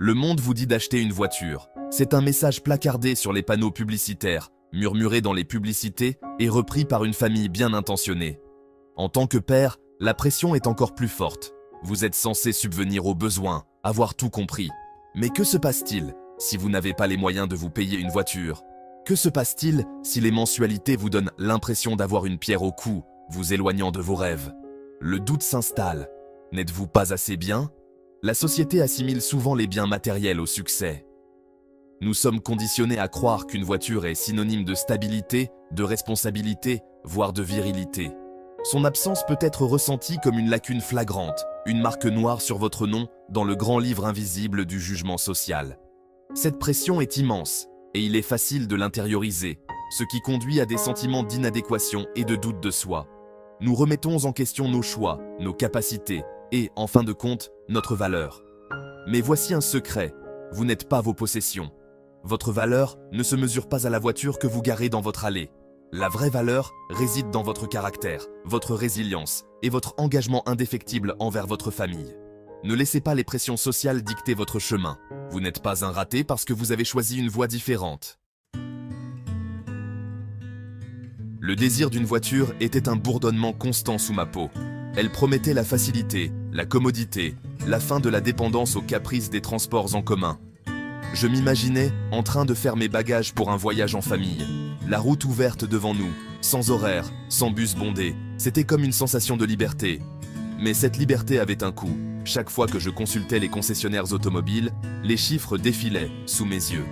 Le monde vous dit d'acheter une voiture. C'est un message placardé sur les panneaux publicitaires, murmuré dans les publicités et repris par une famille bien intentionnée. En tant que père, la pression est encore plus forte. Vous êtes censé subvenir aux besoins, avoir tout compris. Mais que se passe-t-il si vous n'avez pas les moyens de vous payer une voiture? Que se passe-t-il si les mensualités vous donnent l'impression d'avoir une pierre au cou, vous éloignant de vos rêves? Le doute s'installe. N'êtes-vous pas assez bien? La société assimile souvent les biens matériels au succès. Nous sommes conditionnés à croire qu'une voiture est synonyme de stabilité, de responsabilité, voire de virilité. Son absence peut être ressentie comme une lacune flagrante, une marque noire sur votre nom dans le grand livre invisible du jugement social. Cette pression est immense, et il est facile de l'intérioriser, ce qui conduit à des sentiments d'inadéquation et de doute de soi. Nous remettons en question nos choix, nos capacités et, en fin de compte, notre valeur. Mais voici un secret, vous n'êtes pas vos possessions. Votre valeur ne se mesure pas à la voiture que vous garez dans votre allée. La vraie valeur réside dans votre caractère, votre résilience et votre engagement indéfectible envers votre famille. Ne laissez pas les pressions sociales dicter votre chemin. Vous n'êtes pas un raté parce que vous avez choisi une voie différente. Le désir d'une voiture était un bourdonnement constant sous ma peau. Elle promettait la facilité, la commodité, la fin de la dépendance aux caprices des transports en commun. Je m'imaginais en train de faire mes bagages pour un voyage en famille. La route ouverte devant nous, sans horaire, sans bus bondé, c'était comme une sensation de liberté. Mais cette liberté avait un coût. Chaque fois que je consultais les concessionnaires automobiles, les chiffres défilaient sous mes yeux.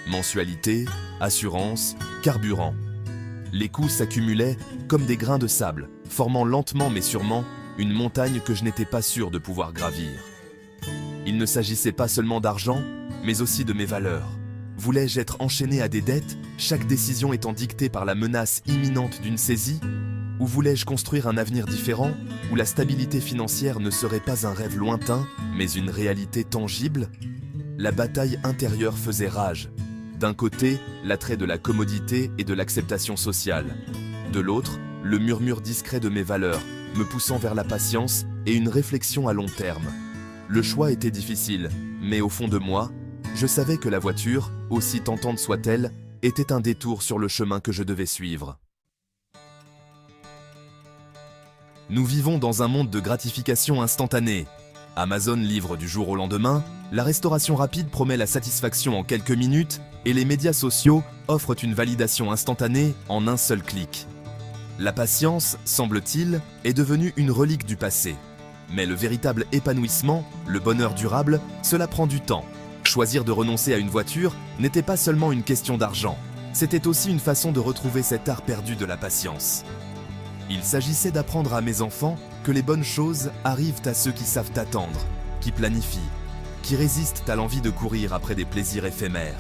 Mensualité, assurance, carburant. Les coûts s'accumulaient comme des grains de sable, formant lentement mais sûrement une montagne que je n'étais pas sûr de pouvoir gravir. Il ne s'agissait pas seulement d'argent, mais aussi de mes valeurs. Voulais-je être enchaîné à des dettes, chaque décision étant dictée par la menace imminente d'une saisie? Ou voulais-je construire un avenir différent, où la stabilité financière ne serait pas un rêve lointain, mais une réalité tangible? La bataille intérieure faisait rage. D'un côté, l'attrait de la commodité et de l'acceptation sociale. De l'autre, le murmure discret de mes valeurs, me poussant vers la patience et une réflexion à long terme. Le choix était difficile, mais au fond de moi, je savais que la voiture, aussi tentante soit-elle, était un détour sur le chemin que je devais suivre. Nous vivons dans un monde de gratification instantanée. Amazon livre du jour au lendemain, la restauration rapide promet la satisfaction en quelques minutes et les médias sociaux offrent une validation instantanée en un seul clic. La patience, semble-t-il, est devenue une relique du passé. Mais le véritable épanouissement, le bonheur durable, cela prend du temps. Choisir de renoncer à une voiture n'était pas seulement une question d'argent, c'était aussi une façon de retrouver cet art perdu de la patience. Il s'agissait d'apprendre à mes enfants que les bonnes choses arrivent à ceux qui savent attendre, qui planifient, qui résistent à l'envie de courir après des plaisirs éphémères.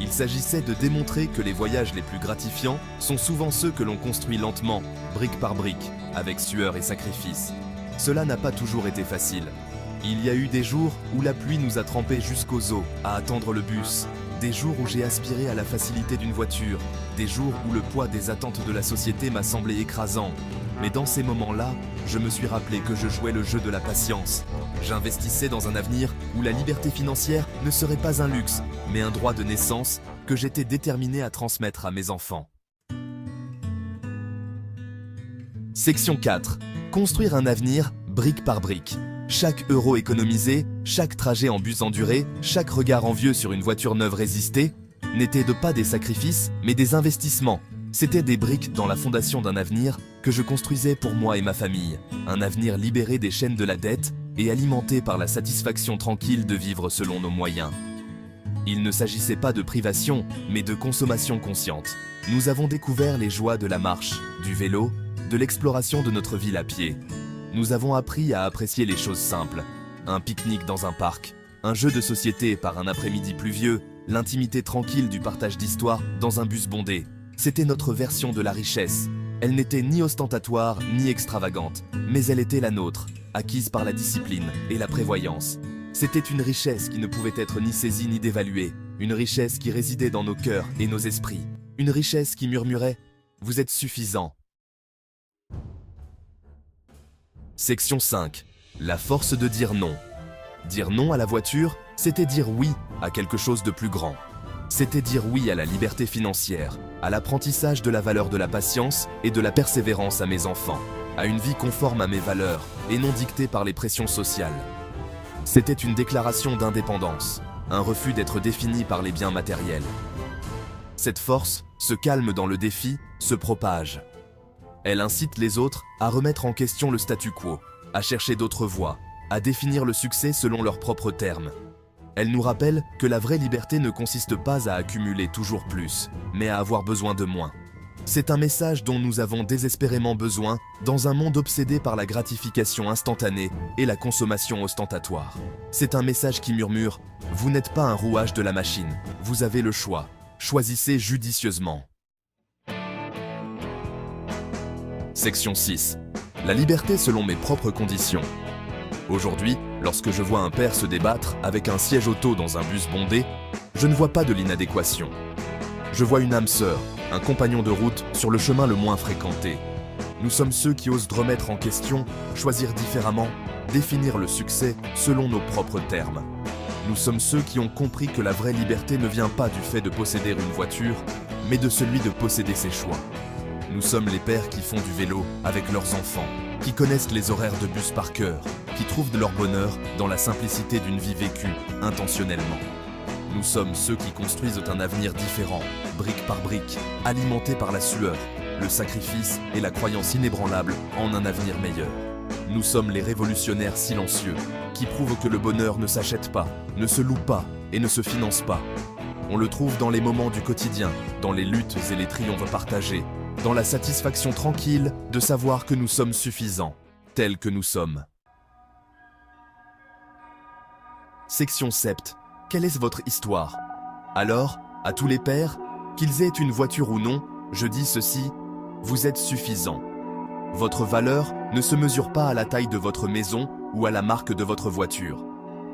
Il s'agissait de démontrer que les voyages les plus gratifiants sont souvent ceux que l'on construit lentement, brique par brique, avec sueur et sacrifice. Cela n'a pas toujours été facile. Il y a eu des jours où la pluie nous a trempés jusqu'aux os à attendre le bus, des jours où j'ai aspiré à la facilité d'une voiture, des jours où le poids des attentes de la société m'a semblé écrasant. Mais dans ces moments-là, je me suis rappelé que je jouais le jeu de la patience. J'investissais dans un avenir où la liberté financière ne serait pas un luxe, mais un droit de naissance que j'étais déterminé à transmettre à mes enfants. Section 4. Construire un avenir brique par brique. Chaque euro économisé, chaque trajet en bus enduré, chaque regard envieux sur une voiture neuve résistée, n'étaient pas des sacrifices, mais des investissements. C'étaient des briques dans la fondation d'un avenir que je construisais pour moi et ma famille. Un avenir libéré des chaînes de la dette et alimenté par la satisfaction tranquille de vivre selon nos moyens. Il ne s'agissait pas de privation, mais de consommation consciente. Nous avons découvert les joies de la marche, du vélo, de l'exploration de notre ville à pied. Nous avons appris à apprécier les choses simples. Un pique-nique dans un parc, un jeu de société par un après-midi pluvieux, l'intimité tranquille du partage d'histoires dans un bus bondé. C'était notre version de la richesse. Elle n'était ni ostentatoire ni extravagante, mais elle était la nôtre, acquise par la discipline et la prévoyance. C'était une richesse qui ne pouvait être ni saisie ni dévaluée, une richesse qui résidait dans nos cœurs et nos esprits, une richesse qui murmurait « Vous êtes suffisant ». Section 5. La force de dire non. Dire non à la voiture, c'était dire oui à quelque chose de plus grand. C'était dire oui à la liberté financière, à l'apprentissage de la valeur de la patience et de la persévérance à mes enfants, à une vie conforme à mes valeurs et non dictée par les pressions sociales. C'était une déclaration d'indépendance, un refus d'être défini par les biens matériels. Cette force, ce calme dans le défi, se propage. Elle incite les autres à remettre en question le statu quo, à chercher d'autres voies, à définir le succès selon leurs propres termes. Elle nous rappelle que la vraie liberté ne consiste pas à accumuler toujours plus, mais à avoir besoin de moins. C'est un message dont nous avons désespérément besoin dans un monde obsédé par la gratification instantanée et la consommation ostentatoire. C'est un message qui murmure « Vous n'êtes pas un rouage de la machine, vous avez le choix, choisissez judicieusement ». Section 6. La liberté selon mes propres conditions. Aujourd'hui, lorsque je vois un père se débattre avec un siège auto dans un bus bondé, je ne vois pas de l'inadéquation. Je vois une âme sœur, un compagnon de route sur le chemin le moins fréquenté. Nous sommes ceux qui osent remettre en question, choisir différemment, définir le succès selon nos propres termes. Nous sommes ceux qui ont compris que la vraie liberté ne vient pas du fait de posséder une voiture, mais de celui de posséder ses choix. Nous sommes les pères qui font du vélo avec leurs enfants, qui connaissent les horaires de bus par cœur, qui trouvent de leur bonheur dans la simplicité d'une vie vécue intentionnellement. Nous sommes ceux qui construisent un avenir différent, brique par brique, alimenté par la sueur, le sacrifice et la croyance inébranlable en un avenir meilleur. Nous sommes les révolutionnaires silencieux, qui prouvent que le bonheur ne s'achète pas, ne se loue pas et ne se finance pas. On le trouve dans les moments du quotidien, dans les luttes et les triomphes partagés, dans la satisfaction tranquille de savoir que nous sommes suffisants, tels que nous sommes. Section 7. Quelle est votre histoire? Alors, à tous les pères, qu'ils aient une voiture ou non, je dis ceci, vous êtes suffisants. Votre valeur ne se mesure pas à la taille de votre maison ou à la marque de votre voiture.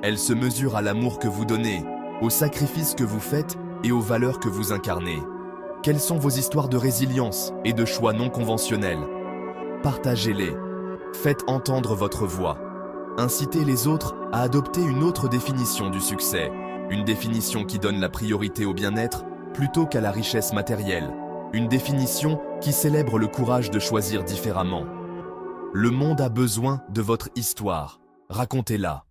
Elle se mesure à l'amour que vous donnez, au sacrifice que vous faites et aux valeurs que vous incarnez. Quelles sont vos histoires de résilience et de choix non conventionnels? Partagez-les. Faites entendre votre voix. Incitez les autres à adopter une autre définition du succès. Une définition qui donne la priorité au bien-être plutôt qu'à la richesse matérielle. Une définition qui célèbre le courage de choisir différemment. Le monde a besoin de votre histoire. Racontez-la.